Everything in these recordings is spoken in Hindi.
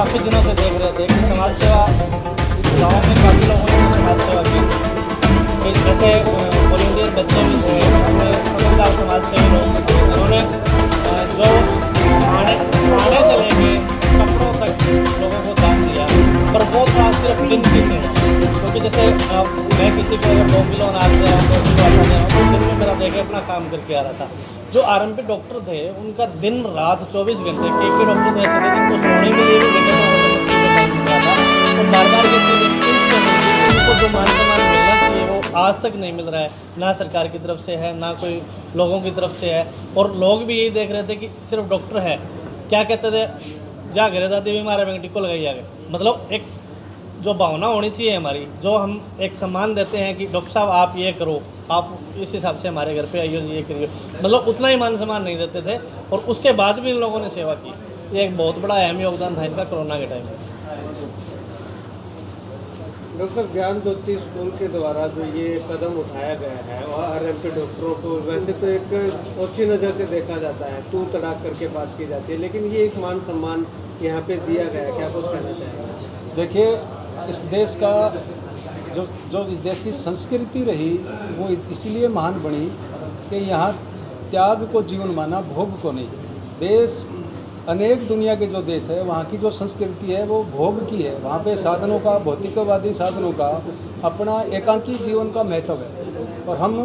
काफ़ी दिनों से देख रहे थे कि समाज सेवा गाँव में काफ़ी लोगों ने समाज सेवा की। फिर जैसे वॉलंटियर बच्चे भी थे, अपने समझदार समाज सेवी लोग, उन्होंने जो खाने से लेके कपड़ों तक लोगों को दान दिया। पर वो था सिर्फ दिन की सेवा, क्योंकि जैसे मैं किसी को अगर 2 किलो अनाज दे रहा हूँ, 2 किलो आटा दे रहा हूँ, तो दिन में मेरा देखे अपना काम करके आ रहा था। जो आरएमपी डॉक्टर थे उनका दिन रात 24 घंटे, के डॉक्टर तो ऐसे थे जिनको सोने के लिए भी घंटे टाइम मिल रहा था, और बार बार ये चीज़ें उनको जो मान सम्मान मिलना चाहिए वो आज तक नहीं मिल रहा है, ना सरकार की तरफ से है, ना कोई लोगों की तरफ से है। और लोग भी यही देख रहे थे कि सिर्फ डॉक्टर है, क्या कहते थे, जा घरे दादी बीमार है टिक्को लगाई आगे। मतलब एक जो भावना होनी चाहिए हमारी, जो हम एक सम्मान देते हैं कि डॉक्टर साहब आप ये करो, आप इस हिसाब से हमारे घर पे आइए, ये करिए, मतलब उतना ही मान सम्मान नहीं देते थे। और उसके बाद भी इन लोगों ने सेवा की। ये एक बहुत बड़ा अहम योगदान था इनका कोरोना के टाइम में। डॉक्टर ज्ञान ज्योति स्कूल के द्वारा जो ये कदम उठाया गया है और आरएमपी डॉक्टरों को वैसे तो एक ऊंची नज़र से देखा जाता है, तू तड़ाक करके बात की जाती है, लेकिन ये एक मान सम्मान यहाँ पे दिया गया है, क्या कुछ कहना चाहेंगे? देखिए, इस देश का जो इस देश की संस्कृति रही वो इसीलिए महान बनी कि यहाँ त्याग को जीवन माना, भोग को नहीं। देश अनेक दुनिया के जो देश है वहाँ की जो संस्कृति है वो भोग की है। वहाँ पे साधनों का, भौतिकवादी साधनों का, अपना एकांकी जीवन का महत्व है। और हम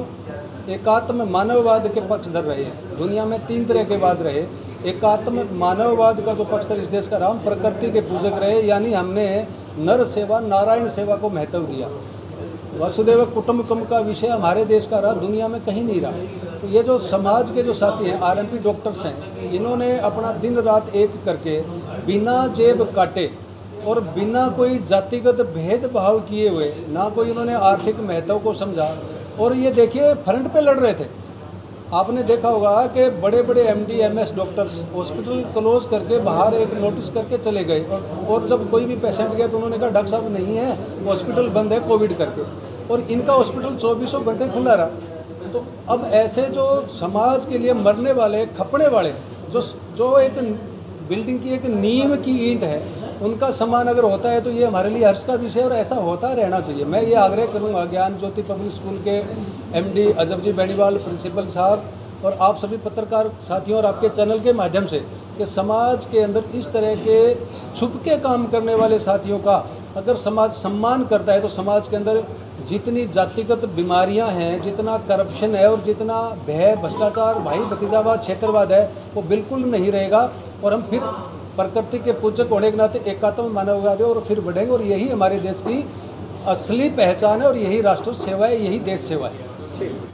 एकात्म मानववाद के पक्षधर रहे हैं। दुनिया में 3 तरह के वाद रहे। एकात्म मानववाद का जो पक्षधर इस देश का राम प्रकृति के पूजक रहे, यानी हमने नर सेवा, नारायण सेवा को महत्व दिया। वसुदेव कुटुंबकम का विषय हमारे देश का रहा, दुनिया में कहीं नहीं रहा। तो ये जो समाज के जो साथी हैं, आरएमपी डॉक्टर्स हैं, इन्होंने अपना दिन रात एक करके बिना जेब काटे और बिना कोई जातिगत भेदभाव किए हुए, ना कोई इन्होंने आर्थिक महत्व को समझा। और ये देखिए, फ्रंट पे लड़ रहे थे। आपने देखा होगा कि बड़े बड़े MD MS doctors hospital close करके बाहर एक नोटिस करके चले गए, और जब कोई भी पेशेंट गया तो उन्होंने कहा डॉक्टर साहब नहीं है, हॉस्पिटल बंद है कोविड करके, और इनका हॉस्पिटल 24 घंटे खुला रहा। तो अब ऐसे जो समाज के लिए मरने वाले, खपने वाले, जो एक बिल्डिंग की एक नींव की ईंट है, उनका सम्मान अगर होता है तो ये हमारे लिए हर्ष का विषय, और ऐसा होता रहना चाहिए। मैं ये आग्रह करूंगा ज्ञान ज्योति पब्लिक स्कूल के एमडी अजब जी बेनीवाल, प्रिंसिपल साहब, और आप सभी पत्रकार साथियों और आपके चैनल के माध्यम से, कि समाज के अंदर इस तरह के छुप के काम करने वाले साथियों का अगर समाज सम्मान करता है तो समाज के अंदर जितनी जातिगत बीमारियां हैं, जितना करप्शन है और जितना भय, भ्रष्टाचार, भाई भतीजावाद, क्षेत्रवाद है, वो बिल्कुल नहीं रहेगा। और हम फिर प्रकृति के पूजक होने के नाते एकात्म मानववादी और फिर बढ़ेंगे। और यही हमारे देश की असली पहचान है, और यही राष्ट्र सेवा है, यही देश सेवा है।